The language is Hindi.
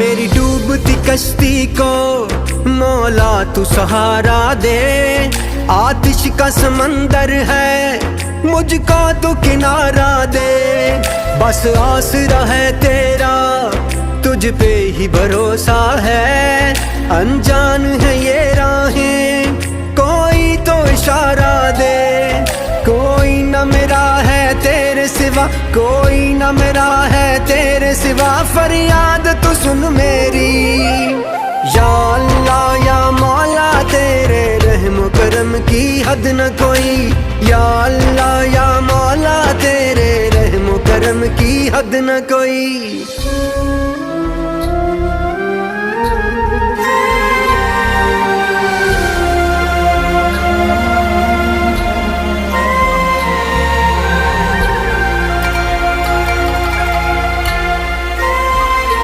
मेरी डूबती कश्ती को मौला तू सहारा दे। आतिश का समंदर है, मुझको तू किनारा दे। बस आसरा है तेरा, तुझ पे ही भरोसा है। अनजान है ये राहें, कोई तो इशारा दे। कोई न मेरा है तेरे सिवा, कोई न मेरा है तेरे सिवा। फरियाद तू सुन मेरी, या अल्लाह या मौला तेरे रहम करम की हद न कोई। या अल्लाह या मौला तेरे रहम करम की हद न कोई।